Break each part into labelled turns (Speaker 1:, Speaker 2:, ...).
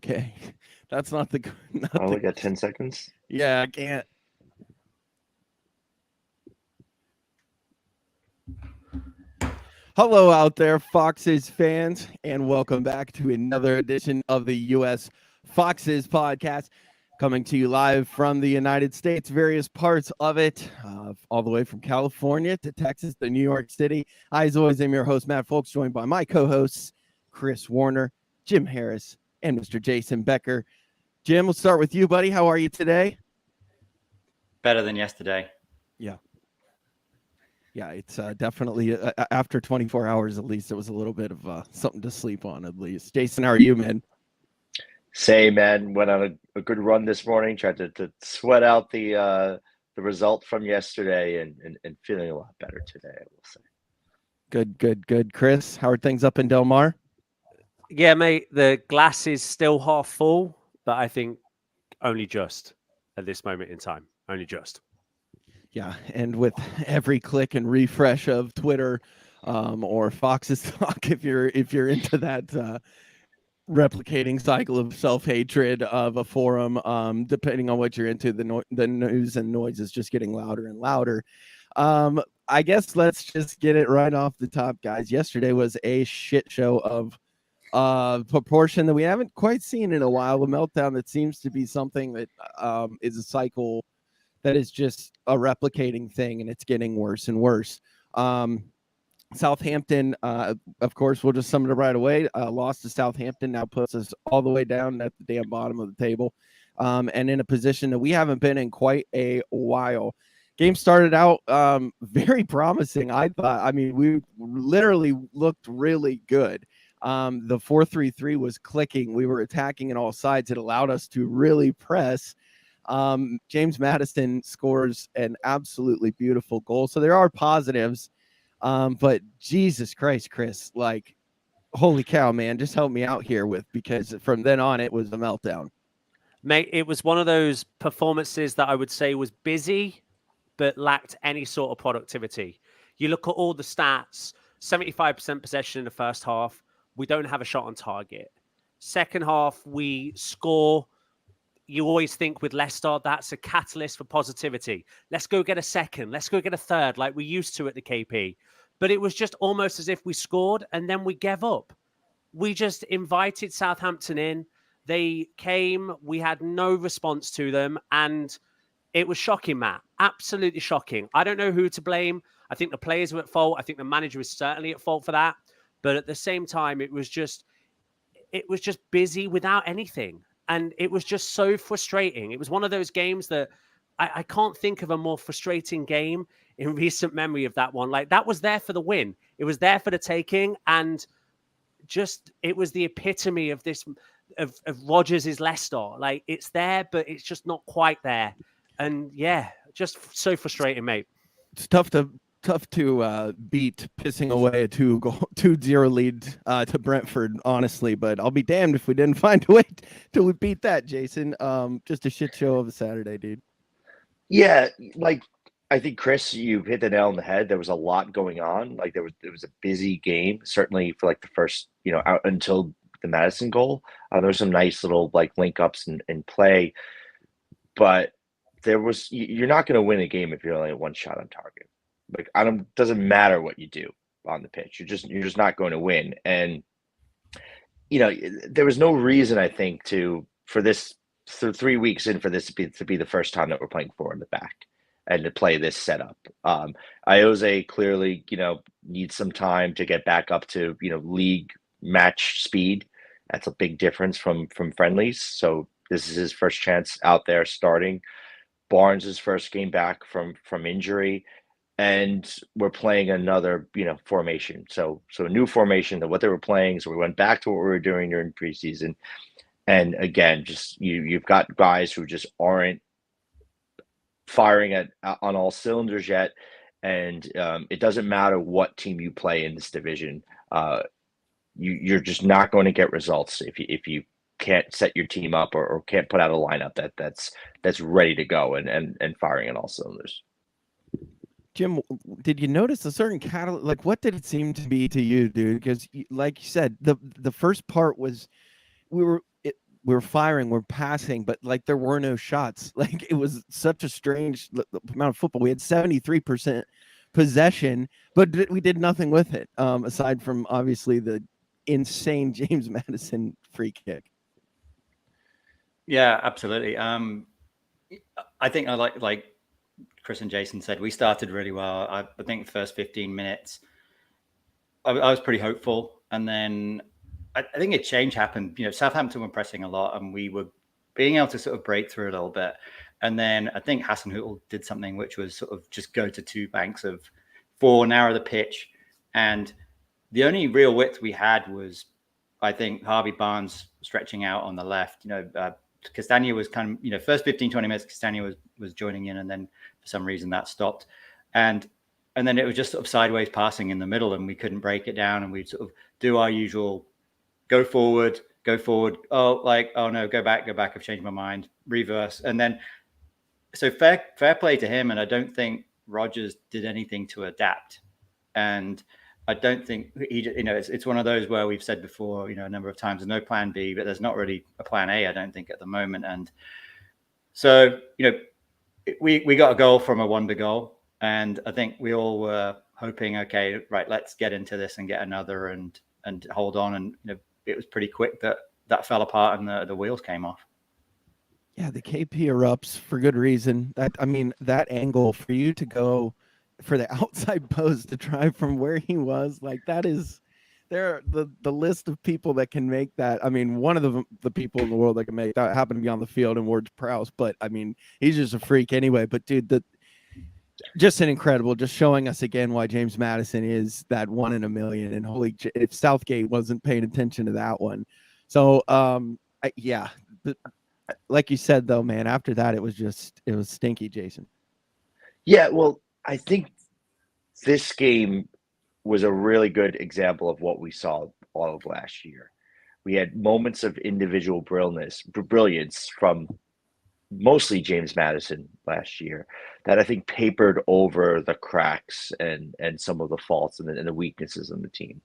Speaker 1: Okay, that's not the not
Speaker 2: I
Speaker 1: the.
Speaker 2: only got 10 seconds.
Speaker 1: Yeah, I can't. Hello out there, Foxes fans, and welcome back to another edition of the U.S. Foxes podcast, coming to you live from the United States, various parts of it, all the way from California to Texas to New York City. I, as always, am your host, Matt Folks, joined by my co-hosts, Chris Warner, Jim Harris, and Mr. Jason Becker. Jim, we'll start with you, buddy. How are you today?
Speaker 3: Better than yesterday.
Speaker 1: Yeah, it's definitely after 24 hours, at least it was a little bit of something to sleep on, at least. Jason, how are you, man?
Speaker 2: Say, man, went on a good run this morning. Tried to sweat out the result from yesterday, and feeling a lot better today, I will say.
Speaker 1: Good. Chris, how are things up in Del Mar?
Speaker 4: Yeah, mate, the glass is still half full, but I think only just at this moment in time. Only just.
Speaker 1: Yeah, and with every click and refresh of Twitter or Fox's Talk, if you're into that replicating cycle of self-hatred of a forum, depending on what you're into, the news and noise is just getting louder and louder. I guess let's just get it right off the top, guys. Yesterday was a shit show of proportion that we haven't quite seen in a while. A meltdown that seems to be something that is a cycle that is just a replicating thing, and it's getting worse and worse. Southampton, of course, we'll just sum it up right away. Lost to Southampton now puts us all the way down at the damn bottom of the table, and in a position that we haven't been in quite a while. Game started out very promising, I thought. I mean, we literally looked really good. The 4-3-3 was clicking. We were attacking on all sides. It allowed us to really press. James Maddison scores an absolutely beautiful goal. So there are positives. But Jesus Christ, Chris, like, holy cow, man, just help me out here because from then on it was a meltdown.
Speaker 4: Mate, it was one of those performances that I would say was busy, but lacked any sort of productivity. You look at all the stats, 75% possession in the first half. We don't have a shot on target. Second half, we score. You always think with Leicester, that's a catalyst for positivity. Let's go get a second. Let's go get a third like we used to at the KP. But it was just almost as if we scored and then we gave up. We just invited Southampton in. They came. We had no response to them. And it was shocking, Matt. Absolutely shocking. I don't know who to blame. I think the players were at fault. I think the manager is certainly at fault for that. But at the same time, it was just busy without anything. And it was just so frustrating. It was one of those games that I can't think of a more frustrating game in recent memory of that one. Like, that was there for the win. It was there for the taking. And just, it was the epitome of this, of Rodgers' Leicester. Like, it's there, but it's just not quite there. And yeah, just so frustrating, mate.
Speaker 1: It's tough to beat pissing away a 2-0 lead to Brentford, honestly, but I'll be damned if we didn't find a way to we beat that, Jason. Just a shit show of a Saturday, dude.
Speaker 2: Yeah, like I think Chris, you hit the nail on the head. There was a lot going on. Like it was a busy game, certainly for like the first, out until the Madison goal. There was some nice little like link ups and play, but you're not going to win a game if you're only at one shot on target. Like, doesn't matter what you do on the pitch. You're just not going to win. And there was no reason, I think, for 3 weeks in for this to be the first time that we're playing four in the back and to play this setup. Ayoze clearly, needs some time to get back up to league match speed. That's a big difference from friendlies. So this is his first chance out there starting. Barnes' first game back from injury. And we're playing another, formation. So a new formation that what they were playing. So we went back to what we were doing during preseason. And again, just you've got guys who just aren't firing on all cylinders yet. And it doesn't matter what team you play in this division. You're just not going to get results if you can't set your team up or can't put out a lineup that's ready to go and firing on all cylinders.
Speaker 1: Jim, did you notice a certain catalyst? Like, what did it seem to be to you, dude? Because, like you said, the first part was we're firing, we're passing, but like there were no shots. Like it was such a strange amount of football. We had 73% possession, but we did nothing with it, aside from obviously the insane James Madison free kick.
Speaker 3: Yeah, absolutely. I think I like Chris and Jason said, we started really well. I think the first 15 minutes, I was pretty hopeful. And then I think a change happened. Southampton were pressing a lot and we were being able to sort of break through a little bit. And then I think Hasenhüttl did something which was sort of just go to two banks of four, narrow the pitch. And the only real width we had was, I think, Harvey Barnes stretching out on the left. Castagna was kind of, first 15, 20 minutes, Castagna was joining in, and then for some reason that stopped. And then it was just sort of sideways passing in the middle, and we couldn't break it down, and we'd sort of do our usual go forward. Oh no, go back, I've changed my mind, reverse. And then, so fair play to him, and I don't think Rodgers did anything to adapt. And I don't think it's one of those where we've said before, a number of times, there's no plan B, but there's not really a plan A, I don't think, at the moment. And so, we got a goal from a wonder goal, and I think we all were hoping, okay, right, let's get into this and get another and hold on. And, it was pretty quick that fell apart and the wheels came off.
Speaker 1: Yeah, the KP erupts for good reason. That angle for you to go for the outside post to try from where he was, like that is there. The list of people that can make that. One of the people in the world that can make that happen to be on the field in Ward Prowse, but he's just a freak anyway. But dude, just an incredible, just showing us again why James Madison is that 1 in a million. And if Southgate wasn't paying attention to that one. So like you said though, man, after that it was stinky, Jason.
Speaker 2: Yeah, well, I think this game was a really good example of what we saw all of last year. We had moments of individual brilliance from mostly James Madison last year that I think papered over the cracks and some of the faults and the weaknesses in the team.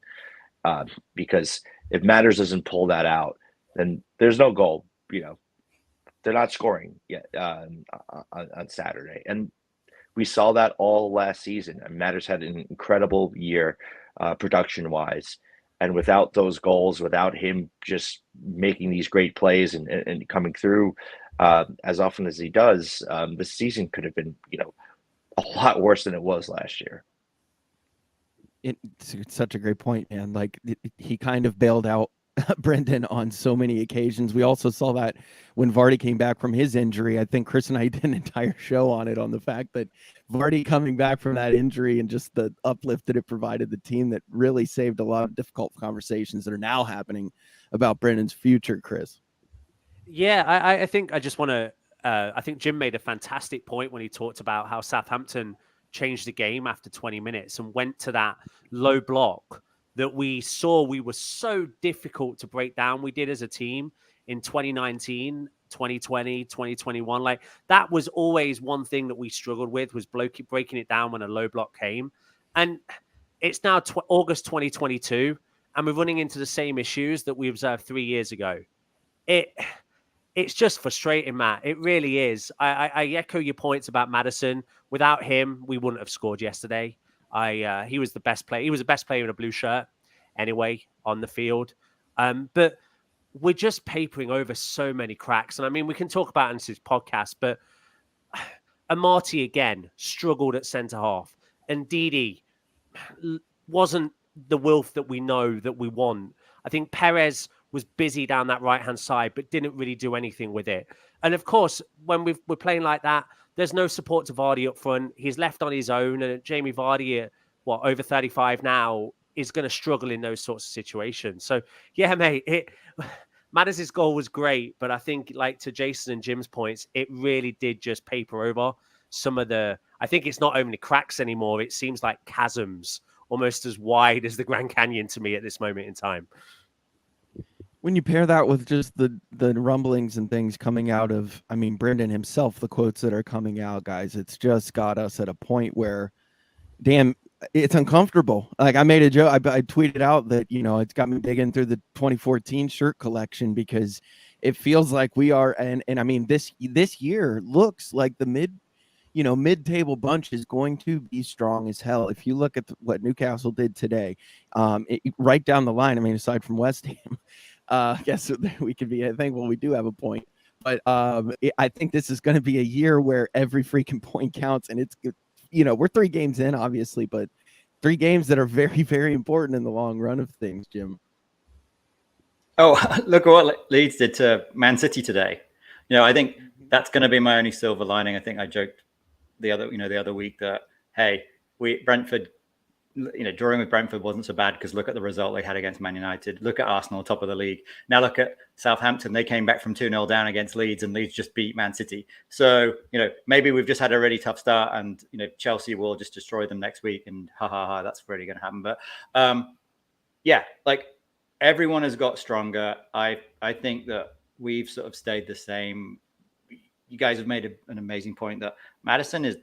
Speaker 2: Because if Matters doesn't pull that out, then there's no goal. They're not scoring yet on Saturday. And we saw that all last season. And Matters had an incredible year production-wise. And without those goals, without him just making these great plays and coming through as often as he does, the season could have been, a lot worse than it was last year.
Speaker 1: It's such a great point, man. Like he kind of bailed out Brendan on so many occasions. We also saw that when Vardy came back from his injury. I think Chris and I did an entire show on it, on the fact that Vardy coming back from that injury and just the uplift that it provided the team, that really saved a lot of difficult conversations that are now happening about Brendan's future, Chris.
Speaker 4: Yeah, I think I just want to, I think Jim made a fantastic point when he talked about how Southampton changed the game after 20 minutes and went to that low block that we saw we were so difficult to break down. We did as a team in 2019, 2020, 2021. Like that was always one thing that we struggled with, was breaking it down when a low block came. And it's now August 2022, and we're running into the same issues that we observed 3 years ago. It's just frustrating, Matt. It really is. I echo your points about Madison. Without him, we wouldn't have scored yesterday. He was the best player. He was the best player in a blue shirt anyway on the field. But we're just papering over so many cracks. And we can talk about it in this podcast, but Amati again struggled at centre half. And Didi wasn't the Wilf that we know that we want. I think Perez was busy down that right-hand side, but didn't really do anything with it. And of course, when we're playing like that, there's no support to Vardy up front. He's left on his own, and Jamie Vardy, over 35 now, is going to struggle in those sorts of situations. So, yeah, mate, Madison's goal was great, but I think, like to Jason and Jim's points, it really did just paper over some of the... I think it's not only cracks anymore. It seems like chasms, almost as wide as the Grand Canyon to me at this moment in time.
Speaker 1: When you pair that with just the rumblings and things coming out of, Brendan himself, the quotes that are coming out, guys, it's just got us at a point where, damn, it's uncomfortable. Like I made a joke, I tweeted out that, it's got me digging through the 2014 shirt collection, because it feels like we are, and I mean this year looks like the mid-table bunch is going to be strong as hell. If you look at what Newcastle did today, right down the line. I mean, aside from West Ham, I guess we could be thankful we do have a point. But I think this is going to be a year where every freaking point counts, and it's we're 3 games in, obviously, but 3 games that are very, very important in the long run of things, Jim.
Speaker 3: Oh, look at what Leeds did to Man City today. I think that's going to be my only silver lining. I think I joked the other week that, hey, Brentford, drawing with Brentford wasn't so bad because look at the result they had against Man United. Look at Arsenal, top of the league. Now look at Southampton. They came back from 2-0 down against Leeds, and Leeds just beat Man City. So, maybe we've just had a really tough start, and, Chelsea will just destroy them next week, and that's really going to happen. But, everyone has got stronger. I think that we've sort of stayed the same. You guys have made an amazing point that Maddison's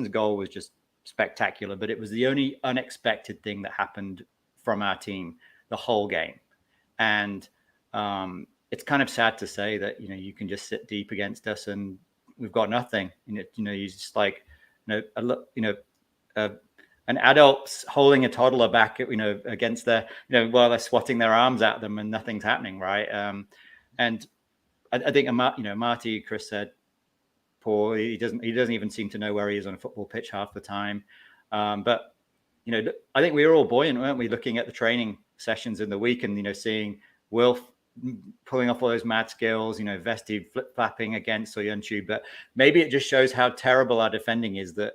Speaker 3: goal was just spectacular, but it was the only unexpected thing that happened from our team the whole game. And it's kind of sad to say that, you can just sit deep against us and we've got nothing. You just like, an adult's holding a toddler back, against their, while they're swatting their arms at them and nothing's happening. Right. And I think, Marty, Chris said, poor. He doesn't even seem to know where he is on a football pitch half the time. But, I think we were all buoyant, weren't we, looking at the training sessions in the week and, seeing Wilf pulling off all those mad skills, Vesti flip-flapping against Soyuncu. But maybe it just shows how terrible our defending is that,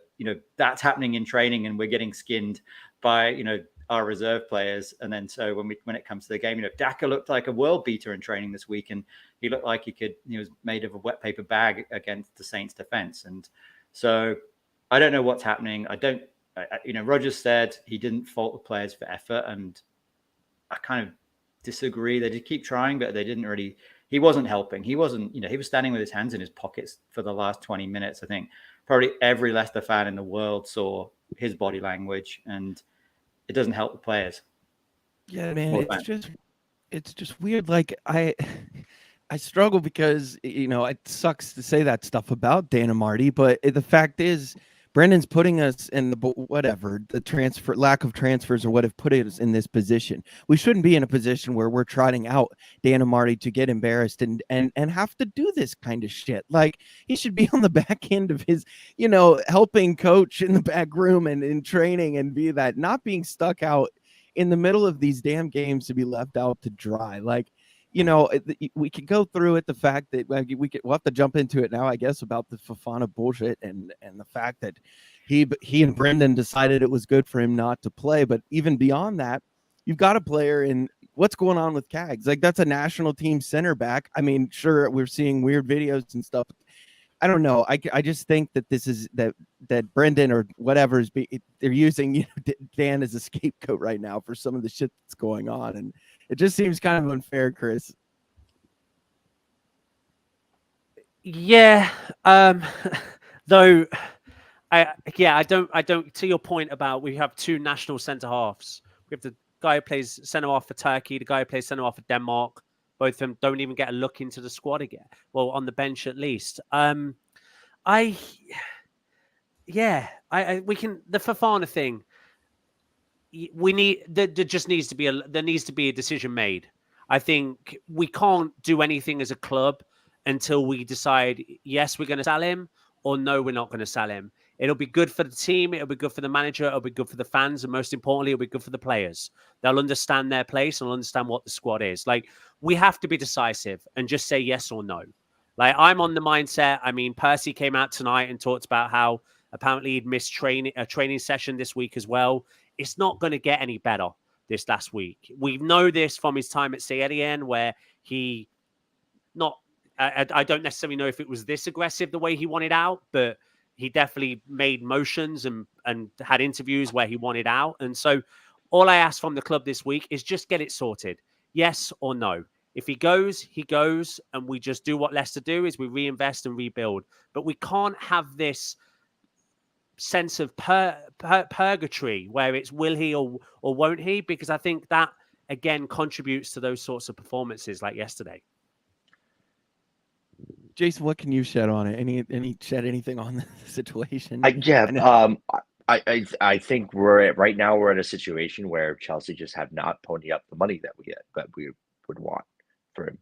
Speaker 3: that's happening in training and we're getting skinned by, our reserve players. And then so when it comes to the game, Daka looked like a world beater in training this week, and he looked like he was made of a wet paper bag against the Saints defense. And so I don't know what's happening. Rodgers said he didn't fault the players for effort, and I kind of disagree. They did keep trying, but they didn't really. He wasn't helping. He wasn't. He was standing with his hands in his pockets for the last 20 minutes. I think probably every Leicester fan in the world saw his body language, and it doesn't help the players.
Speaker 1: Yeah, man, it's just weird. Like I struggle because it sucks to say that stuff about Dan and Marty, but the fact is, Brendan's putting us in the lack of transfers or what have put us in this position. We shouldn't be in a position where we're trotting out Dan and Marty to get embarrassed and have to do this kind of shit. Like, he should be on the back end of his, helping coach in the back room and in training and be that, not being stuck out in the middle of these damn games to be left out to dry. Like, we could go through it. The fact that we'll have to jump into it now, I guess, about the Fofana bullshit and the fact that he and Brendan decided it was good for him not to play. But even beyond that, you've got a player in what's going on with Cags. Like, that's a national team center back. I mean, sure, we're seeing weird videos and stuff. I don't know. I just think that this is that Brendan or whatever they're using Dan as a scapegoat right now for some of the shit that's going on, and it just seems kind of unfair, Chris.
Speaker 4: Yeah. Though, I don't. To your point about we have 2 national centre halves. We have the guy who plays centre half for Turkey, the guy who plays centre half for Denmark. Both of them don't even get a look into the squad again. Well, on the bench at least. We can the Fofana thing. There needs to be a decision made. I think we can't do anything as a club until we decide, yes, we're going to sell him, or no, we're not going to sell him. It'll be good for the team. It'll be good for the manager. It'll be good for the fans. And most importantly, it'll be good for the players. They'll understand their place and understand what the squad is. Like, we have to be decisive and just say yes or no. Like, I'm on the mindset. I mean, Percy came out tonight and talked about how apparently he'd missed a training session this week as well. It's not going to get any better this last week. We know this from his time at St. Etienne, where he I don't necessarily know if it was this aggressive the way he wanted out, but he definitely made motions and had interviews where he wanted out. And so all I ask from the club this week is just get it sorted. Yes or no. If he goes, he goes, and we just do what Leicester do, is we reinvest and rebuild. But we can't have this sense of purgatory where it's will he or won't he, because I think that, again, contributes to those sorts of performances like yesterday.
Speaker 1: Jason, what can you shed on it? Any shed anything on the situation?
Speaker 2: Yeah,
Speaker 1: I know.
Speaker 2: I think right now we're at a situation where Chelsea just have not ponied up the money that we would want for him.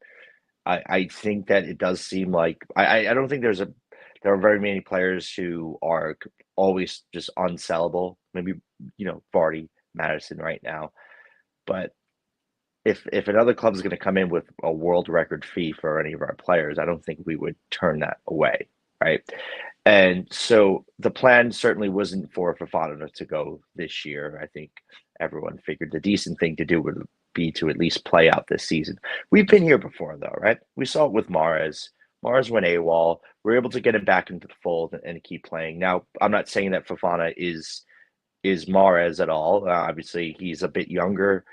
Speaker 2: I think that it does seem like I don't think there are very many players who are always just unsellable. Maybe Vardy, Madison right now, but if another club is going to come in with a world record fee for any of our players, I don't think we would turn that away, right? And so the plan certainly wasn't for Fofana to go this year. I think everyone figured the decent thing to do would be to at least play out this season. We've been here before, though, right? We saw it with Mahrez. Mahrez went AWOL. We're able to get him back into the fold and keep playing. Now, I'm not saying that Fofana is Mahrez at all. Obviously, he's a bit younger,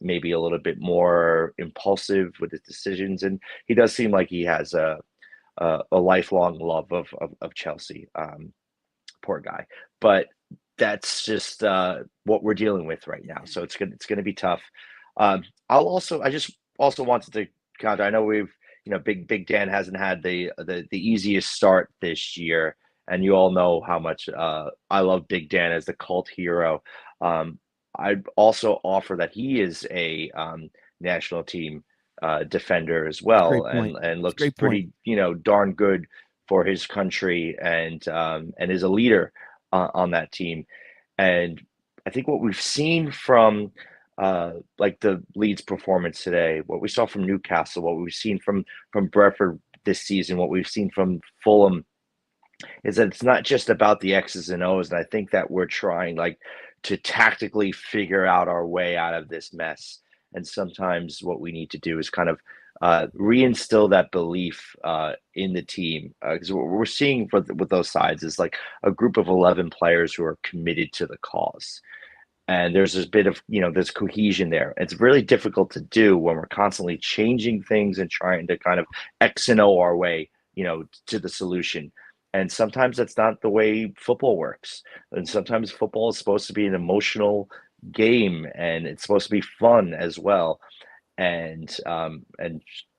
Speaker 2: maybe a little bit more impulsive with his decisions, and he does seem like he has a lifelong love of Chelsea. Poor guy, but that's just what we're dealing with right now. So it's gonna be tough. I just also wanted to counter. I know we've Big Dan hasn't had the easiest start this year, and you all know how much I love Big Dan as the cult hero. I'd also offer that he is a national team defender as well, and looks pretty darn good for his country, and is a leader on that team. And I think what we've seen from like the Leeds performance today, what we saw from Newcastle, what we've seen from Brentford this season, what we've seen from Fulham, is that it's not just about the X's and O's. And I think that we're trying to tactically figure out our way out of this mess. And sometimes what we need to do is kind of reinstill that belief in the team. Because what we're seeing with those sides is like a group of 11 players who are committed to the cause. And there's this bit of, there's cohesion there. It's really difficult to do when we're constantly changing things and trying to kind of X and O our way, to the solution. And sometimes that's not the way football works. And sometimes football is supposed to be an emotional game, and it's supposed to be fun as well. And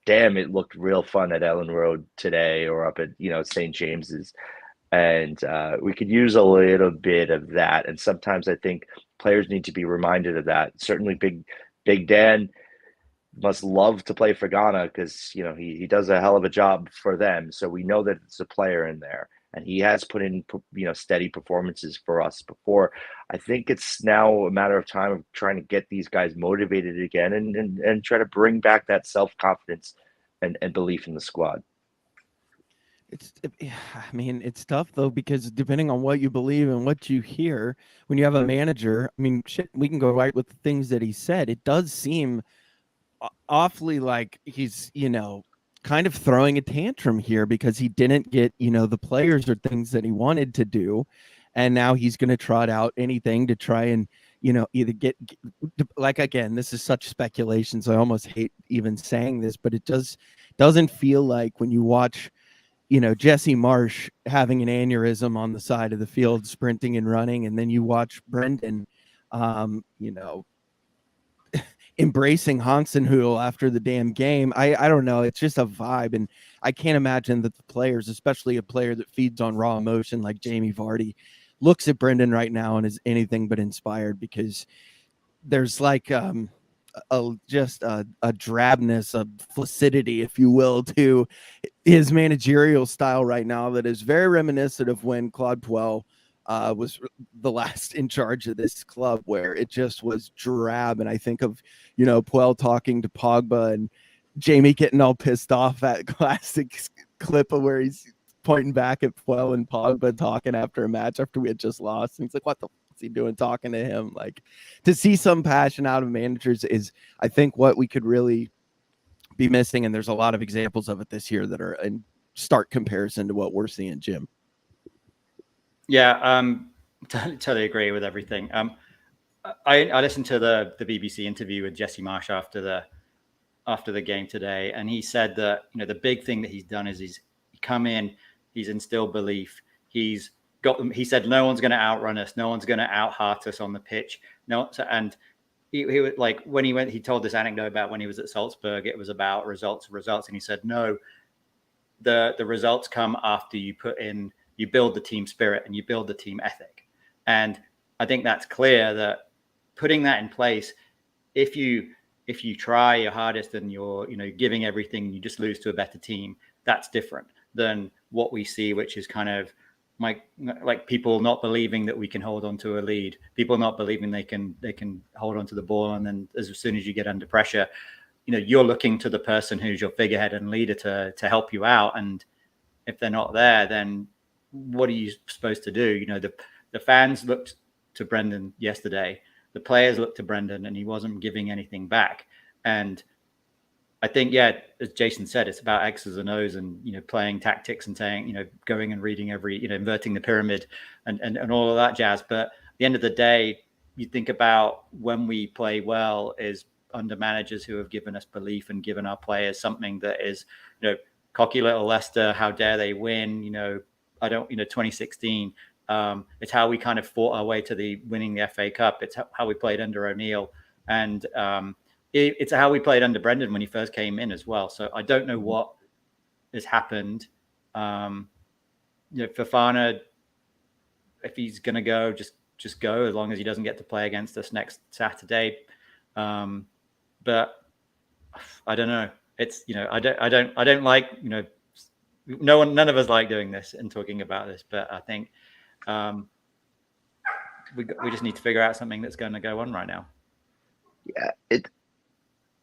Speaker 2: damn, it looked real fun at Ellen Road today, or up at St. James's. And we could use a little bit of that. And sometimes I think players need to be reminded of that. Certainly, Big Dan must love to play for Ghana, because he does a hell of a job for them. So we know that it's a player in there, and he has put in steady performances for us before. I think it's now a matter of time of trying to get these guys motivated again, and try to bring back that self-confidence and belief in the squad.
Speaker 1: It's tough though, because depending on what you believe and what you hear, when you have a manager, we can go right with the things that he said. It does seem awfully like he's kind of throwing a tantrum here because he didn't get the players or things that he wanted to do, and now he's going to trot out anything to try and either get like, again, this is such speculation, so I almost hate even saying this, but it doesn't feel like when you watch Jesse Marsh having an aneurysm on the side of the field sprinting and running, and then you watch Brendan embracing Hasenhüttl after the damn game. I don't know. It's just a vibe. And I can't imagine that the players, especially a player that feeds on raw emotion like Jamie Vardy, looks at Brendan right now and is anything but inspired, because there's like just a drabness, a flaccidity, if you will, to his managerial style right now that is very reminiscent of when Claude Puel was the last in charge of this club, where it just was drab. And I think of, Puel talking to Pogba and Jamie getting all pissed off, that classic clip of where he's pointing back at Puel and Pogba talking after a match after we had just lost. And he's like, what the fuck is he doing talking to him? Like, to see some passion out of managers is, I think, what we could really be missing. And there's a lot of examples of it this year that are in stark comparison to what we're seeing, Jim.
Speaker 3: Yeah, totally agree with everything. I listened to the BBC interview with Jesse Marsh after the game today, and he said that the big thing that he's done is he's come in, he's instilled belief. He said no one's going to outrun us, no one's going to out-heart us on the pitch. And he was like, when he told this anecdote about when he was at Salzburg, it was about results, and he said no. the results come after you build the team spirit and you build the team ethic. And I think that's clear that putting that in place, if you try your hardest and you're giving everything, you just lose to a better team, that's different than what we see, which is kind of like people not believing that we can hold on to a lead, people not believing they can hold on to the ball, and then as soon as you get under pressure, you're looking to the person who's your figurehead and leader to help you out, and if they're not there, then what are you supposed to do? The fans looked to Brendan yesterday, the players looked to Brendan, and he wasn't giving anything back. And I think, as Jason said, it's about X's and O's and, playing tactics and saying, going and reading every, inverting the pyramid and all of that jazz. But at the end of the day, you think about when we play well is under managers who have given us belief and given our players something that is, cocky little Leicester, how dare they win? 2016. It's how we kind of fought our way to winning the FA Cup. It's how we played under O'Neill, and it's how we played under Brendan when he first came in as well. So I don't know what has happened. Fofana, if he's going to go, just go, as long as he doesn't get to play against us next Saturday. But I don't know. It's I don't like none of us like doing this and talking about this, but I think we just need to figure out something that's going to go on right now.
Speaker 2: Yeah,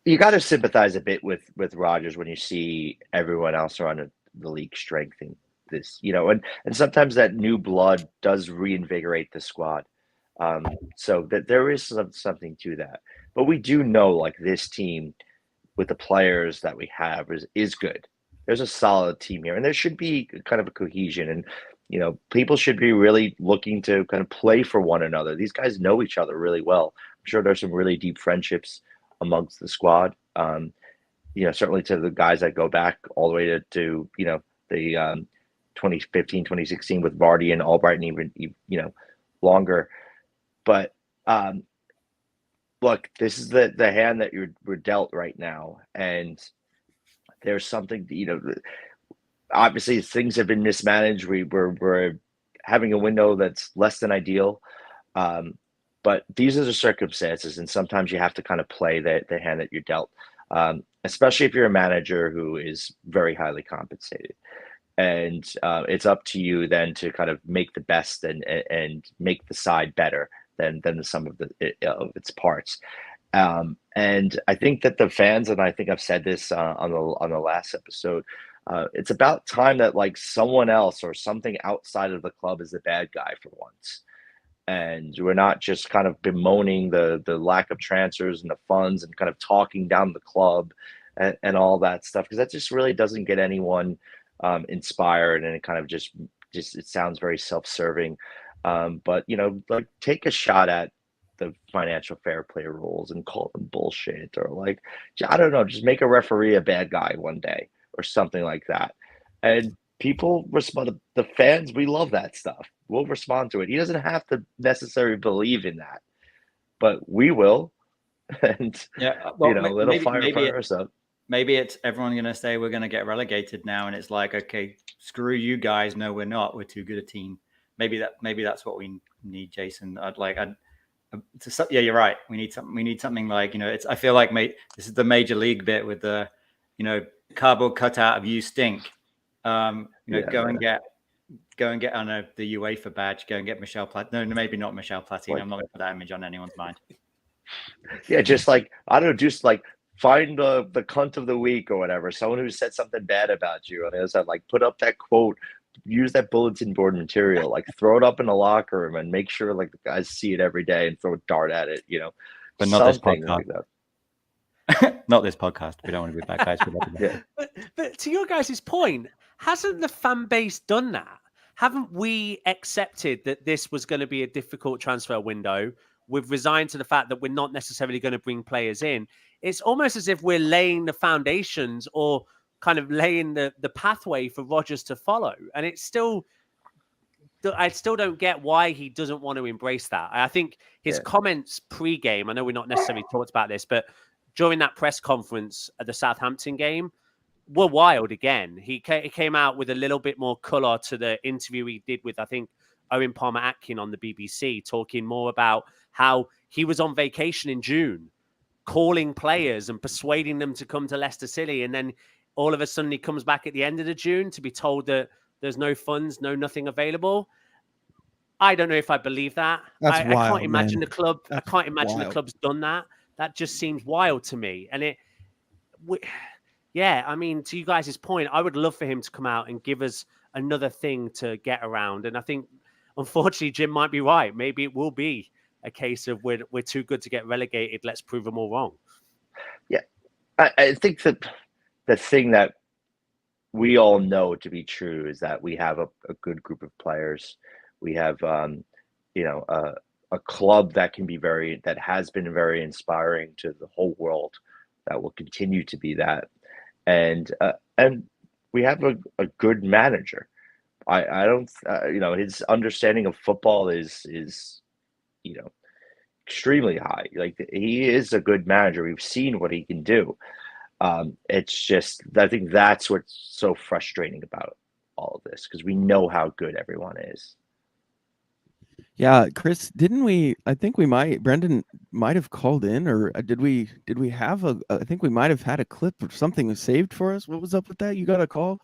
Speaker 2: you got to sympathize a bit with Rodgers when you see everyone else around the league strengthening this, and sometimes that new blood does reinvigorate the squad. So that there is something to that, but we do know like this team with the players that we have is good. There's a solid team here, and there should be kind of a cohesion, and people should be really looking to kind of play for one another. These guys know each other really well. I'm sure there's some really deep friendships amongst the squad. Certainly to the guys that go back all the way to the 2015, 2016 with Vardy and Albright, and even longer. But look, this is the hand that we're dealt right now, and there's something, obviously things have been mismanaged. We're having a window that's less than ideal, but these are the circumstances, and sometimes you have to kind of play the hand that you're dealt, especially if you're a manager who is very highly compensated. And it's up to you then to kind of make the best and make the side better than the sum of its parts. And I think that the fans, and I think I've said this on the last episode, it's about time that like someone else or something outside of the club is the bad guy for once. And we're not just kind of bemoaning the lack of transfers and the funds and kind of talking down the club and all that stuff, because that just really doesn't get anyone inspired, and it kind of just it sounds very self-serving. But like take a shot at the financial fair play rules and call them bullshit, or like, I don't know, just make a referee a bad guy one day or something like that. And people respond. The fans, we love that stuff. We'll respond to it. He doesn't have to necessarily believe in that, but we will. And little fire us up.
Speaker 3: Maybe it's everyone going to say we're going to get relegated now, and it's like, okay, screw you guys. No, we're not. We're too good a team. Maybe that's what we need, Jason. You're right. We need something like, I feel like this is the major league bit with the, cardboard cutout of you stink. Go and get on the UEFA badge. Go and get Michel Platini. No, maybe not Michel Platini. I'm not going to put that image on anyone's mind.
Speaker 2: Yeah, just like, I don't know, just like find the cunt of the week or whatever. Someone who said something bad about you, and like put up that quote. Use that bulletin board material, like throw it up in the locker room and make sure like the guys see it every day and throw a dart at it,
Speaker 3: But not this podcast. Like not this podcast. We don't want to be bad guys.
Speaker 2: Yeah.
Speaker 4: But to your guys' point, hasn't the fan base done that? Haven't we accepted that this was going to be a difficult transfer window? We've resigned to the fact that we're not necessarily going to bring players in. It's almost as if we're laying the foundations or kind of laying the pathway for Rodgers to follow. And it's still, I still don't get why he doesn't want to embrace that. I think his comments pre-game, I know we're not necessarily talked about this, but during that press conference at the Southampton game, were wild again. He came out with a little bit more color to the interview he did with, I think, Owen Palmer-Atkin on the BBC, talking more about how he was on vacation in June, calling players and persuading them to come to Leicester City. And then all of a sudden he comes back at the end of the June to be told that there's no funds, nothing available. I don't know if I believe that.
Speaker 1: That's
Speaker 4: I
Speaker 1: wild,
Speaker 4: can't imagine
Speaker 1: man.
Speaker 4: the club.
Speaker 1: That's
Speaker 4: I can't imagine
Speaker 1: wild.
Speaker 4: the club's done that. That just seems wild to me. And yeah, I mean, to you guys' point, I would love for him to come out and give us another thing to get around. And I think, unfortunately, Jim might be right. Maybe it will be a case of we're too good to get relegated. Let's prove them all wrong.
Speaker 2: Yeah, I think that the thing that we all know to be true is that we have a good group of players. We have, a club that has been very inspiring to the whole world, that will continue to be that, and we have a good manager. I don't, his understanding of football is extremely high. Like, he is a good manager. We've seen what he can do. It's just, I think that's what's so frustrating about all of this, because we know how good everyone is.
Speaker 1: Yeah, Chris, didn't we? I think Brendan might have called in, or did we have I think we might have had a clip or something saved for us. What was up with that? You got a call?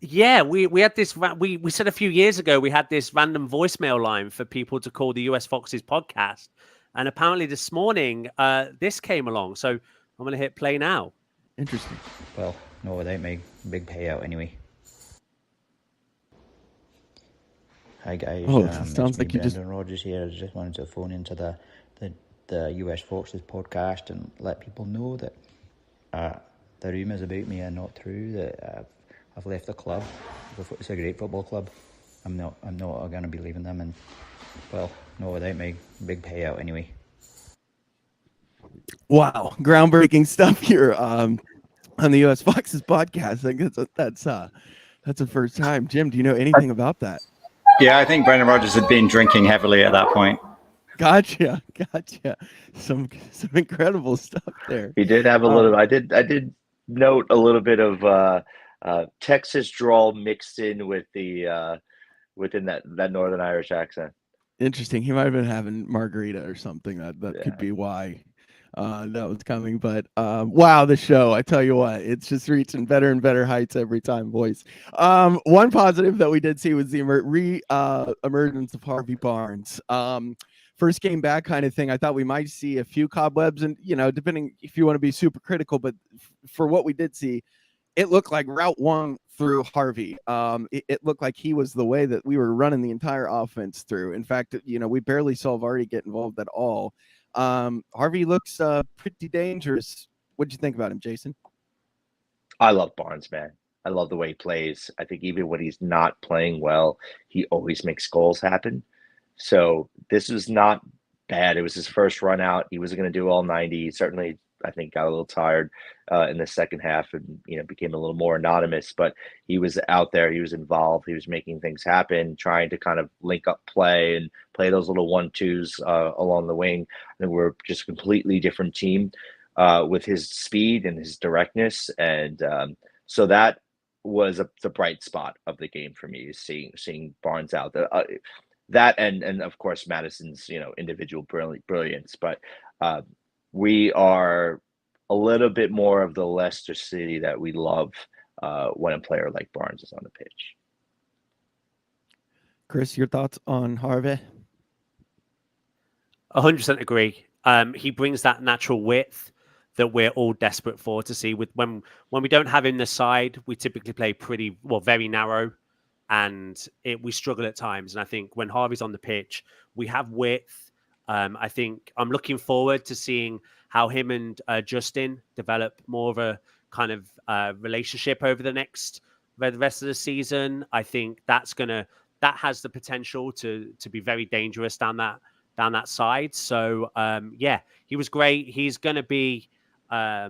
Speaker 4: Yeah, we had this. We said a few years ago we had this random voicemail line for people to call the US Foxes podcast, and apparently this morning this came along. So I'm going to hit play now.
Speaker 1: Interesting.
Speaker 5: Well, no, without my big payout anyway. Hi guys,
Speaker 1: Oh, sounds like you just...
Speaker 5: Brendan Rodgers here. I just wanted to phone into the US Foxes podcast and let people know that the rumours about me are not true. That I've left the club. It's a great football club. I'm not going to be leaving them, and well, no, without my big payout anyway.
Speaker 1: Wow, groundbreaking stuff here on the US Foxes podcast. I guess that's the first time. Jim, do you know anything about that?
Speaker 3: Yeah, I think Brendan Rodgers had been drinking heavily at that point.
Speaker 1: Gotcha. Some incredible stuff there.
Speaker 2: He did have a little. I did note a little bit of Texas drawl mixed in with the within that Northern Irish accent.
Speaker 1: Interesting. He might have been having margarita or something. That
Speaker 2: Yeah.
Speaker 1: could be why that was coming. But wow, the show, I tell you what, it's just reaching better and better heights every time, boys. One positive that we did see was the emergence of Harvey Barnes. First game back kind of thing. I thought we might see a few cobwebs, and depending if you want to be super critical, but for what we did see, it looked like route one through Harvey. It looked like he was the way that we were running the entire offense through. In fact, we barely saw Vardy get involved at all. Harvey looks pretty dangerous. What'd you think about him, Jason?
Speaker 2: I love Barnes, man. I love the way he plays. I think even when he's not playing well, he always makes goals happen. So this was not bad. It was his first run out. He wasn't going to do all 90. He certainly, I think, got a little tired in the second half and became a little more anonymous. But he was out there. He was involved. He was making things happen, trying to kind of link up play and play those little 1-2s along the wing. I think we're just a completely different team with his speed and his directness. And so that was the bright spot of the game for me, is seeing Barnes out there. That and of course Madison's individual brilliance, but we are a little bit more of the Leicester City that we love when a player like Barnes is on the pitch.
Speaker 1: Chris, your thoughts on Harvey?
Speaker 4: 100% agree. He brings that natural width that we're all desperate for to see. When we don't have him this side, we typically play very narrow. And we struggle at times. And I think when Harvey's on the pitch, we have width. I think I'm looking forward to seeing how him and Justin develop more of a kind of relationship over the rest of the season. I think that has the potential to be very dangerous down that side. So he was great. He's going to be. I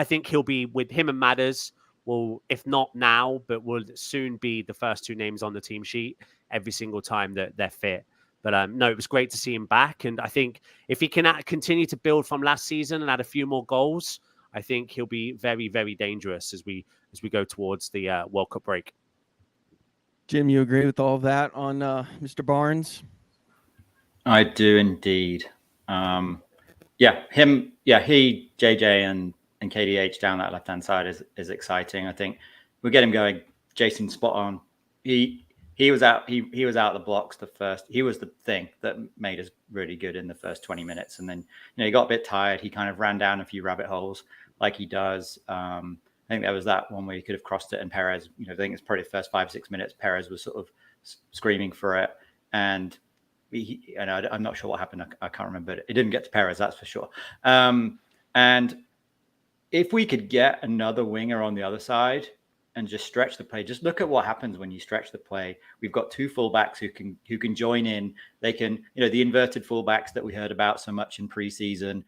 Speaker 4: think he'll be with him and Madders. Will, if not now, but will soon be the first two names on the team sheet every single time that they're fit. But no, it was great to see him back. And I think if he can continue to build from last season and add a few more goals, I think he'll be very, very dangerous as we go towards the World Cup break.
Speaker 1: Jim, you agree with all of that on Mr. Barnes?
Speaker 3: I do indeed. He, JJ, and KDH down that left hand side is exciting. I think we get him going. Jason, spot on. He was out. He was out of the blocks the first. He was the thing that made us really good in the first 20 minutes, and then he got a bit tired. He kind of ran down a few rabbit holes like he does. I think there was that one where he could have crossed it, and Perez. I think it's probably the first 5-6 minutes. Perez was sort of screaming for it, and I'm not sure what happened. I can't remember. It didn't get to Perez, that's for sure. And if we could get another winger on the other side and just stretch the play, just look at what happens when you stretch the play. We've got two fullbacks who can join in. They can, the inverted fullbacks that we heard about so much in preseason.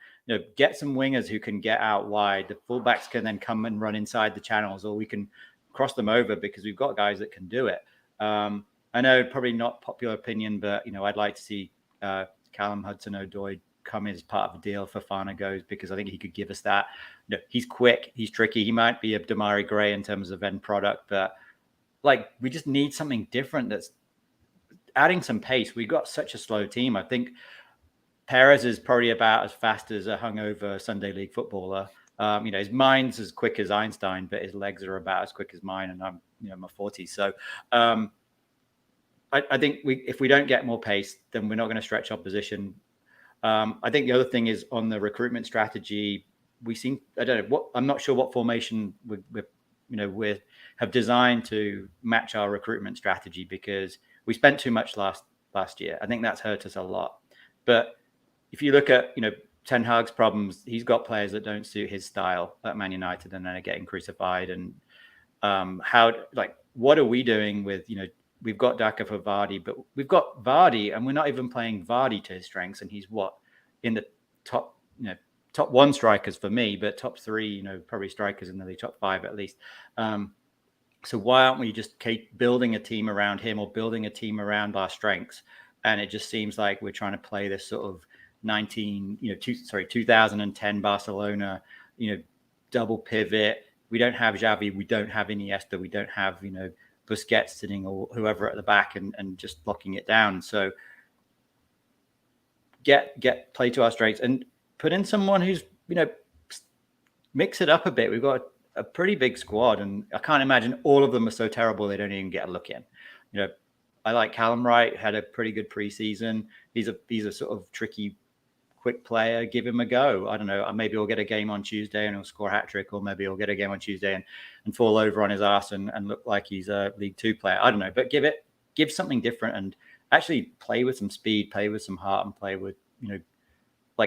Speaker 3: Get some wingers who can get out wide. The fullbacks can then come and run inside the channels, or we can cross them over because we've got guys that can do it. I know probably not popular opinion, but I'd like to see Callum Hudson-Odoi come as part of the deal for Fafana goes, because I think he could give us that. He's quick, he's tricky. He might be a Damari Gray in terms of end product, but we just need something different that's adding some pace. We've got such a slow team. I think Perez is probably about as fast as a hungover Sunday League footballer. His mind's as quick as Einstein, but his legs are about as quick as mine, and I'm my 40s. So I think if we don't get more pace, then we're not going to stretch our position. I think the other thing is on the recruitment strategy. I'm not sure what formation we have designed to match our recruitment strategy, because we spent too much last year. I think that's hurt us a lot. But if you look at Ten Hag's problems, he's got players that don't suit his style at Man United, and then are getting crucified. And what are we doing with we've got Daka for Vardy, but we've got Vardy, and we're not even playing Vardy to his strengths. And he's in the top, top one strikers for me, but top three, probably strikers in the top five at least. So why aren't we just building a team around him, or building a team around our strengths? And it just seems like we're trying to play this sort of 2010 Barcelona, double pivot. We don't have Xavi, we don't have Iniesta, we don't have, Busquets sitting or whoever at the back and just locking it down. So get play to our strengths and put in someone who's, mix it up a bit. We've got a pretty big squad, and I can't imagine all of them are so terrible they don't even get a look in. I like Callum Wright, had a pretty good preseason. He's a sort of tricky, quick player. Give him a go. I don't know. Maybe he'll get a game on Tuesday and he'll score a hat trick, or maybe he'll get a game on Tuesday and fall over on his ass and look like he's a League Two player. I don't know, but give something different and actually play with some speed, play with some heart, and play with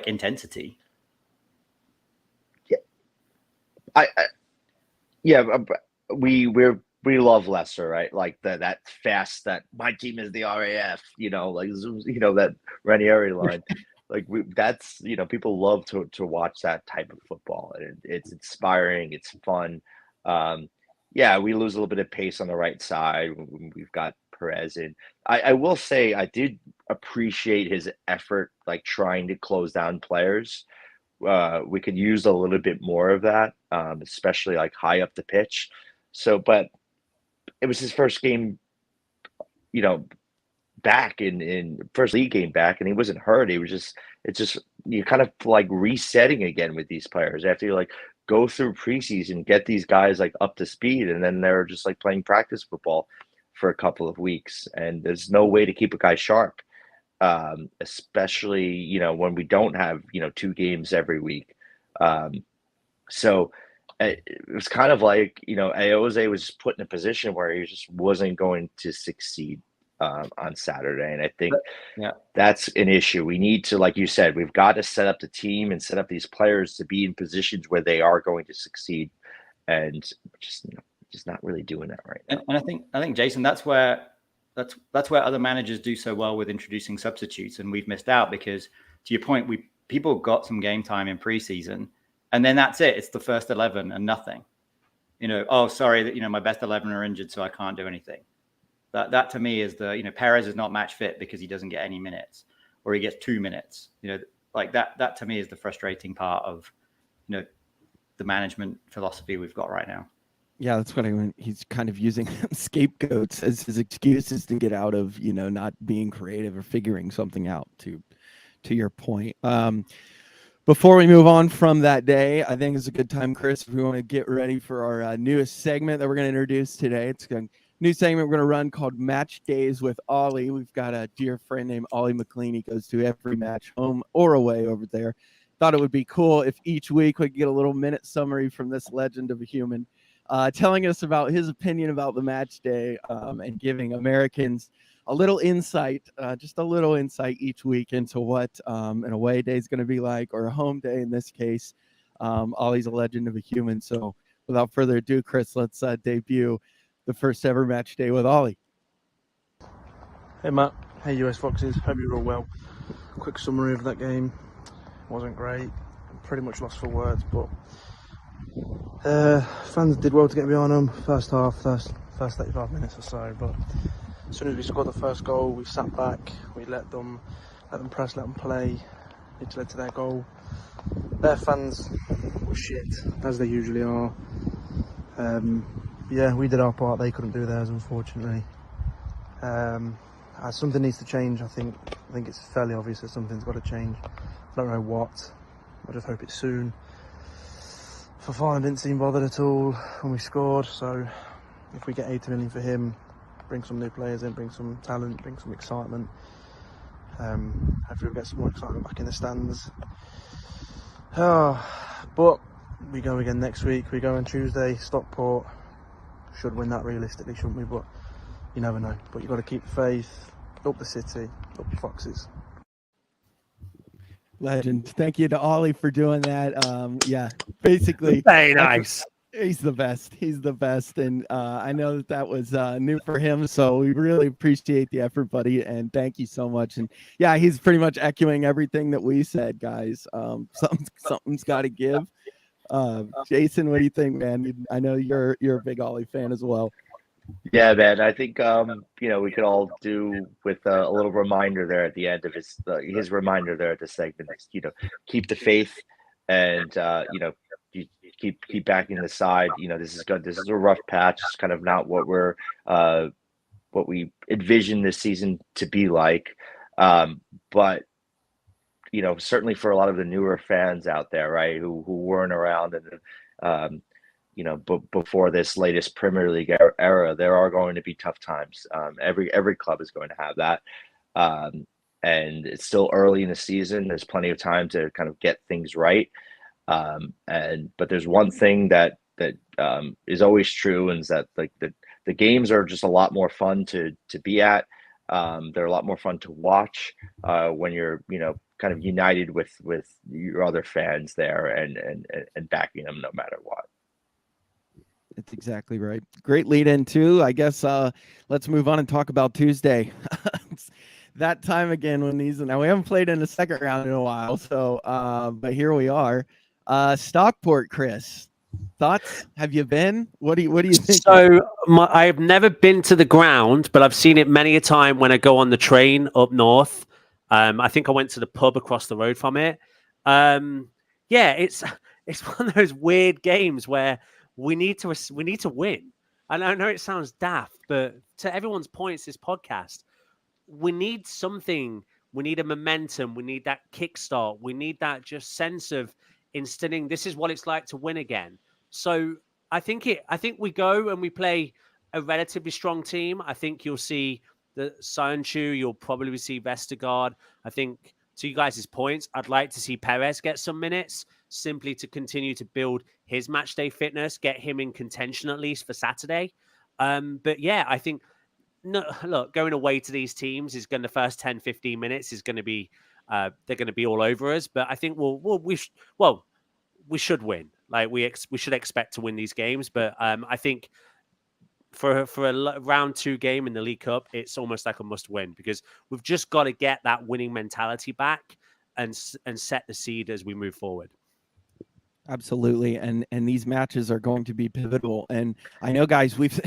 Speaker 3: intensity.
Speaker 2: We love Leicester, right? Like that fast, that my team is the RAF, that Ranieri line. That's people love to watch that type of football, and it's inspiring, it's fun. We lose a little bit of pace on the right side. We've got Perez in. I will say I did appreciate his effort, trying to close down players. We could use a little bit more of that, especially high up the pitch. So, but it was his first game, back in first league game back, and he wasn't hurt. It's just you're kind of resetting again with these players after you go through preseason, get these guys up to speed, and then they're just playing practice football for a couple of weeks, and there's no way to keep a guy sharp, especially when we don't have 2 games every week. So it was kind of Ayoze was put in a position where he just wasn't going to succeed on Saturday. And I think that's an issue. We need to, like you said, we've got to set up the team and set up these players to be in positions where they are going to succeed, and just not really doing that right now.
Speaker 3: And I think Jason, that's where other managers do so well with introducing substitutes, and we've missed out because, to your point, people got some game time in preseason, and then that's it. It's the first 11 and nothing. Sorry that my best 11 are injured, so I can't do anything. That to me is Perez is not match fit because he doesn't get any minutes, or he gets 2 minutes. That to me is the frustrating part of the management philosophy we've got right now.
Speaker 1: Yeah, that's what I mean. He's kind of using scapegoats as his excuses to get out of, not being creative or figuring something out, to your point. Before we move on from that day, I think it's a good time, Chris, if we want to get ready for our newest segment that we're going to introduce today. It's a new segment we're going to run called Match Days with Ollie. We've got a dear friend named Ollie McLean. He goes to every match, home or away, over there. Thought it would be cool if each week we could get a little minute summary from this legend of a human, telling us about his opinion about the match day, and giving Americans a little insight, just a little insight each week into what an away day is going to be like, or a home day in this case. Ollie's a legend of a human. So without further ado, Chris, let's debut the first ever match day with Ollie.
Speaker 6: Hey Matt, hey US Foxes, hope you're all well. Quick summary of that game. Wasn't great, pretty much lost for words, but fans did well to get behind them first half, first 35 minutes or so, but as soon as we scored the first goal, we sat back, we let them press, let them play, which led to their goal. Their fans were shit, as they usually are. Yeah, we did our part, they couldn't do theirs, unfortunately. Something needs to change. I think it's fairly obvious that something's got to change. I don't know what. I just hope it's soon. Fofana didn't seem bothered at all when we scored, so if we get 80 million for him, bring some new players in, bring some talent, bring some excitement. Hopefully we'll get some more excitement back in the stands. But we go again next week. We go on Tuesday, Stockport. Should win that realistically, shouldn't we? But you never know. But you've got to keep the faith. Up the city, up the Foxes.
Speaker 1: Legend. Thank you to Ollie for doing that. Yeah, basically.
Speaker 4: Very nice.
Speaker 1: He's the best. He's the best. And I know that was new for him. So we really appreciate the effort, buddy. And thank you so much. And yeah, he's pretty much echoing everything that we said, guys. Something's got to give. Jason, what do you think, man? I know you're a big Ollie fan as well.
Speaker 2: Yeah, man. I think we could all do with a little reminder there at the end of his reminder there at the segment. Keep the faith, and you keep backing the side. This is good. This is a rough patch. It's kind of not what we envision this season to be like. But certainly for a lot of the newer fans out there, right, who weren't around and before this latest Premier League era, there are going to be tough times. Every club is going to have that, and it's still early in the season. There's plenty of time to kind of get things right. But there's one thing that is always true, and is that the games are just a lot more fun to be at. They're a lot more fun to watch when you're kind of united with your other fans there and backing them no matter what.
Speaker 1: That's exactly right. Great lead in too. I guess let's move on and talk about Tuesday. It's that time again when now we haven't played in the second round in a while, so but here we are. Stockport, Chris. Thoughts? Have you been? What do you think?
Speaker 4: So I've never been to the ground, but I've seen it many a time when I go on the train up north. I think I went to the pub across the road from it. Yeah, it's one of those weird games where we need to win. And I know it sounds daft, but to everyone's points, this podcast, we need something. We need a momentum. We need that kickstart. We need that just sense of instilling this is what it's like to win again. So I think we go and we play a relatively strong team. I think you'll see the Sanchu, you'll probably see Vestergaard. I think to you guys' points, I'd like to see Perez get some minutes simply to continue to build his match day fitness, get him in contention at least for Saturday. But yeah, I think look, going away to these teams is going to the first 10, 15 minutes is going to be they're going to be all over us. But I think we should win. Like we should expect to win these games. But I think for a round 2 game in the League Cup, it's almost like a must win because we've just got to get that winning mentality back and set the seed as we move forward.
Speaker 1: Absolutely. And these matches are going to be pivotal. And I know, guys, we've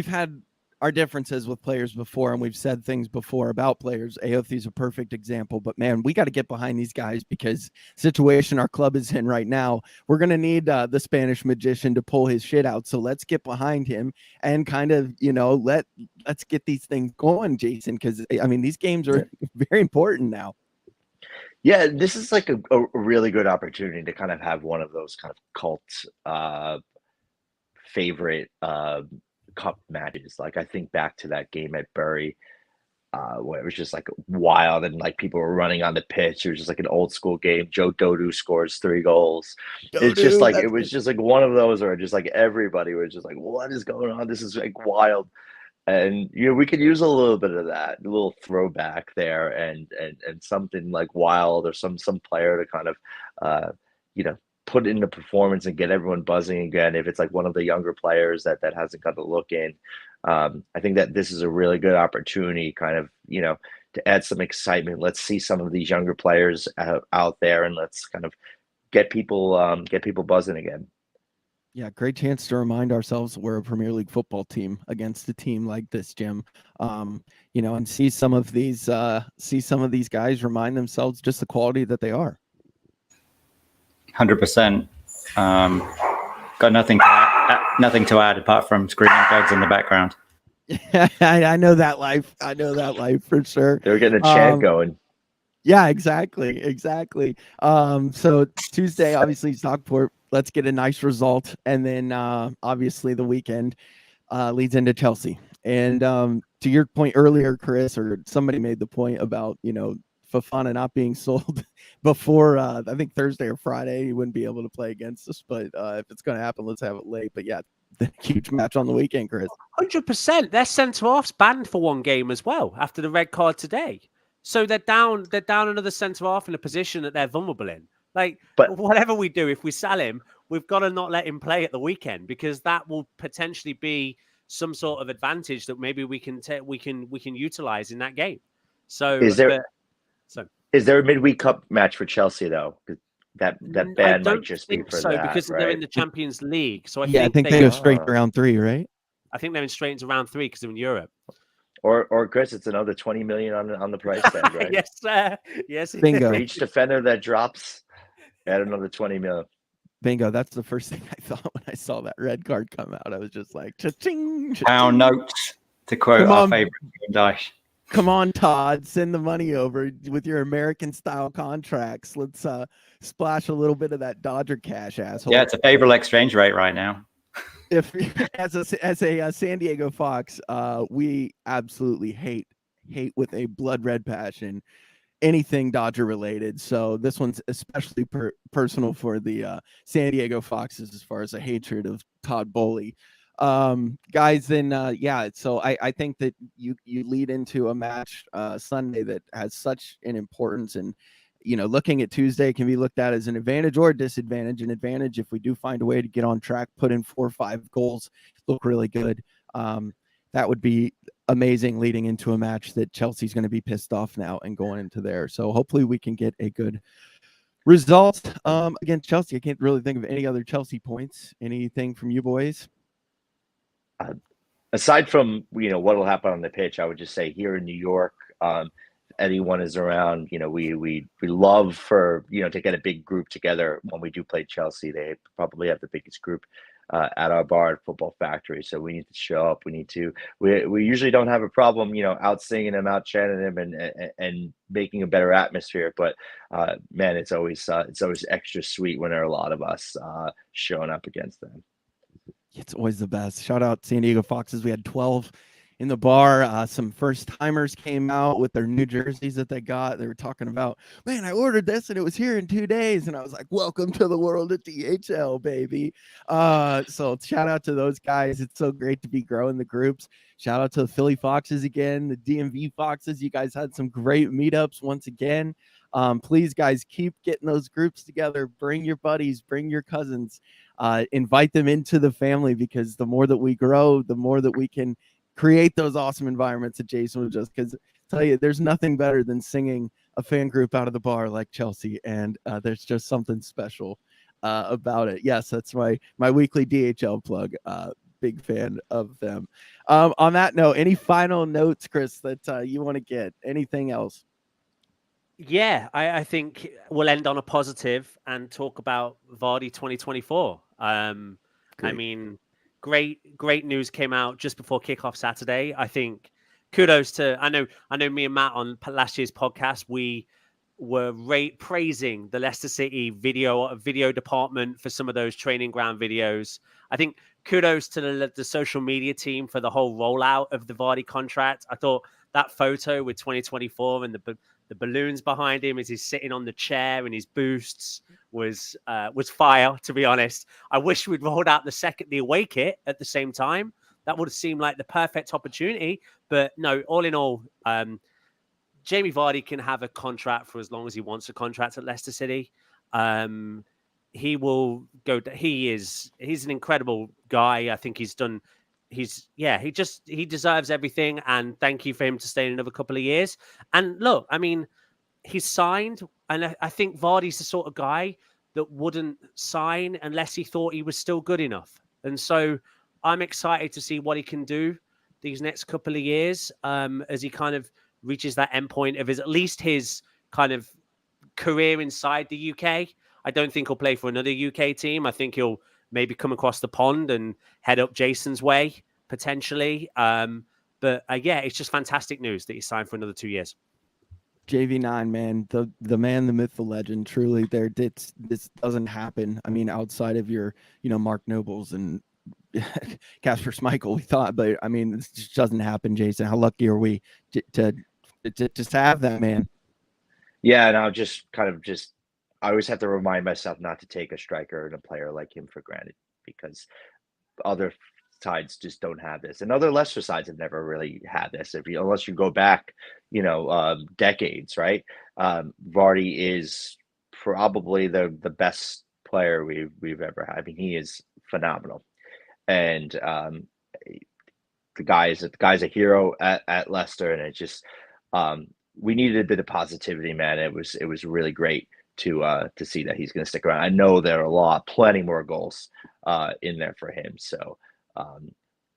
Speaker 1: had our differences with players before, and we've said things before about players. Aothi is a perfect example, but man, we got to get behind these guys because situation our club is in right now, we're going to need the Spanish magician to pull his shit out. So let's get behind him and kind of, let's get these things going, Jason, because I mean, these games are very important now.
Speaker 2: Yeah, this is like a really good opportunity to kind of have one of those kind of cult favorite cup matches. Like I think back to that game at Bury, where it was just like wild and like people were running on the pitch. It was just like an old school game. Joe Dodu scores 3 goals. It's just like it was just like one of those where just like everybody was just like, what is going on? This is like wild. And we could use a little bit of that, a little throwback there, and something like wild or some player to kind of put in the performance and get everyone buzzing again. If it's like one of the younger players that hasn't got the look in, I think that this is a really good opportunity, kind of to add some excitement. Let's see some of these younger players out there, and let's kind of get people buzzing again.
Speaker 1: Yeah, great chance to remind ourselves we're a Premier League football team against a team like this, Jim. And see some of these guys remind themselves just the quality that they are.
Speaker 3: 100%. Got nothing to add apart from screaming dogs in the background.
Speaker 1: I know that life. For sure.
Speaker 2: They were getting a chant going.
Speaker 1: Yeah, exactly. So Tuesday, obviously, Stockport. Let's get a nice result, and then obviously the weekend leads into Chelsea. And to your point earlier, Chris, or somebody made the point about Fofana not being sold before I think Thursday or Friday. He wouldn't be able to play against us, but if it's going to happen, let's have it late. But yeah, the huge match on the weekend, Chris.
Speaker 4: 100%. Their centre off's banned for one game as well after the red card today. So they're down another centre half in a position that they're vulnerable in. But whatever we do, if we sell him, we've got to not let him play at the weekend, because that will potentially be some sort of advantage that maybe we can utilize in that game. So is
Speaker 2: there a midweek cup match for Chelsea though? That ban might just be for that,
Speaker 4: because
Speaker 2: right?
Speaker 4: they're in the Champions League. So
Speaker 1: I think they go straight to round 3, right?
Speaker 4: I think they're in straight into round 3 because they're in Europe.
Speaker 2: Or Chris, it's another 20 million on the price tag, right?
Speaker 4: Yes, sir. Yes.
Speaker 1: Bingo.
Speaker 2: For each defender that drops, add another 20 million.
Speaker 1: Bingo. That's the first thing I thought when I saw that red card come out. I was just like, cha-ching, cha-ching.
Speaker 3: Our notes, to quote our favorite Dyche.
Speaker 1: Come on, Todd, send the money over with your American style contracts. Let's splash a little bit of that Dodger cash, asshole.
Speaker 3: Yeah, it's a favorable exchange rate right now.
Speaker 1: If as a San Diego Fox, we absolutely hate with a blood red passion anything Dodger related. So this one's especially personal for the San Diego Foxes as far as a hatred of Todd Boehly. Guys, then so I think that you lead into a match Sunday that has such an importance, and looking at Tuesday can be looked at as an advantage or a disadvantage. An advantage if we do find a way to get on track, put in 4 or 5 goals, look really good. That would be amazing leading into a match that Chelsea's going to be pissed off now and going into there. So hopefully we can get a good result against Chelsea. I can't really think of any other Chelsea points. Anything from you boys?
Speaker 2: Aside from what will happen on the pitch, I would just say here in New York, anyone is around, we love for to get a big group together when we do play Chelsea. They probably have the biggest group at our bar at Football Factory, so we need to show up. We usually don't have a problem out singing him, out chanting him, and making a better atmosphere, but man, it's always extra sweet when there are a lot of us showing up against them.
Speaker 1: It's always the best. Shout out San Diego Foxes. We had 12 in the bar. Some first timers came out with their new jerseys that they got. They were talking about, man, I ordered this and it was here in 2 days. And I was like, welcome to the world of DHL, baby. So shout out to those guys. It's so great to be growing the groups. Shout out to the Philly Foxes again, the DMV Foxes. You guys had some great meetups once again. Please, guys, keep getting those groups together. Bring your buddies, bring your cousins, invite them into the family, because the more that we grow, the more that we can create those awesome environments that Jason was just, because tell you, there's nothing better than singing a fan group out of the bar like Chelsea. And there's just something special about it. Yes, that's my weekly DHL plug. big fan of them. On that note, any final notes, Chris, that you want to get? Anything else?
Speaker 4: Yeah, I think we'll end on a positive and talk about Vardy 2024. I
Speaker 1: Great.
Speaker 4: mean, great news came out just before kickoff Saturday. I think kudos to I know me and Matt on last year's podcast, we were praising the Leicester City video department for some of those training ground videos. I think kudos to the social media team for the whole rollout of the Vardy contract. I thought that photo with 2024 and the balloons behind him as he's sitting on the chair and his boosts was fire, to be honest. I wish we'd rolled out the away kit at the same time. That would have seemed like the perfect opportunity. But no, all in all, Jamie Vardy can have a contract for as long as he wants a contract at Leicester City. He will go. He's an incredible guy. I think he deserves everything. And thank you for him to stay in another couple of years. And look, I mean, he's signed, and I think Vardy's the sort of guy that wouldn't sign unless he thought he was still good enough. And so I'm excited to see what he can do these next couple of years as he kind of reaches that endpoint of at least his kind of career inside the UK. I don't think he'll play for another UK team. I think he'll maybe come across the pond and head up Jason's way potentially. But it's just fantastic news that he signed for another 2 years.
Speaker 1: JV9, man, the man, the myth, the legend. Truly, this doesn't happen. I mean, outside of your, Mark Nobles and Casper Schmeichel, we thought, but I mean, this just doesn't happen. Jason, how lucky are we to just have that, man?
Speaker 2: Yeah, and I always have to remind myself not to take a striker and a player like him for granted, because other sides just don't have this, and other Leicester sides have never really had this. Unless you go back, decades, right? Vardy is probably the best player we've ever had. I mean, he is phenomenal, and the guy's a hero at Leicester, and it just we needed a bit of positivity, man. It was really great to see that he's going to stick around. I know there are plenty more goals in there for him, so.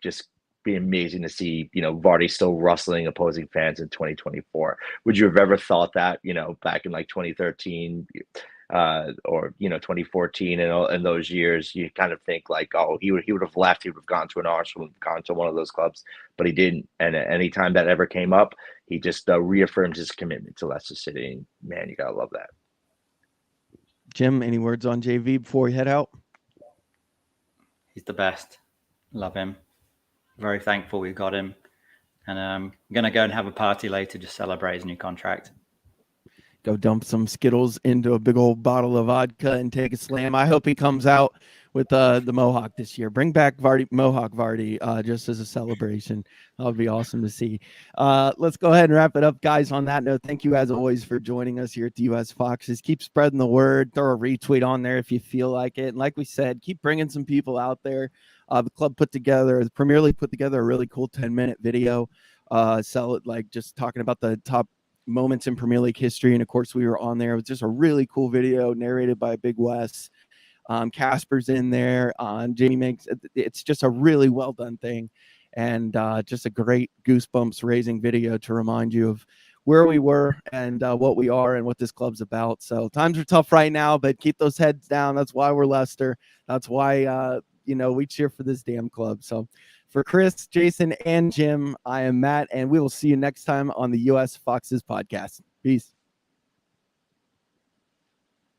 Speaker 2: Just be amazing to see, Vardy still rustling opposing fans in 2024. Would you have ever thought that, back in like 2013 or 2014 and those years? You kind of think like, oh, he would have left, he would have gone to an Arsenal, gone to one of those clubs, but he didn't. And anytime that ever came up, he just reaffirmed his commitment to Leicester City. And man, you gotta love that.
Speaker 1: Jim, any words on JV before we head out?
Speaker 3: He's the best. Love him. Very thankful we got him. And I'm going to go and have a party later to celebrate his new contract.
Speaker 1: Go dump some Skittles into a big old bottle of vodka and take a slam. I hope he comes out with the Mohawk this year. Bring back Mohawk Vardy just as a celebration. That would be awesome to see. Let's go ahead and wrap it up, guys. On that note, thank you as always for joining us here at the US Foxes. Keep spreading the word. Throw a retweet on there if you feel like it. And like we said, keep bringing some people out there. The Premier League put together a really cool 10-minute video. Just talking about the top moments in Premier League history. And of course, we were on there. It was just a really cool video narrated by Big Wes. Casper's in there. Jamie makes it's just a really well done thing, and just a great goosebumps raising video to remind you of where we were and what we are and what this club's about. So times are tough right now, but keep those heads down. That's why we're Leicester. That's why we cheer for this damn club. So for Chris, Jason, and Jim, I am Matt, and we will see you next time on the US Foxes podcast. Peace.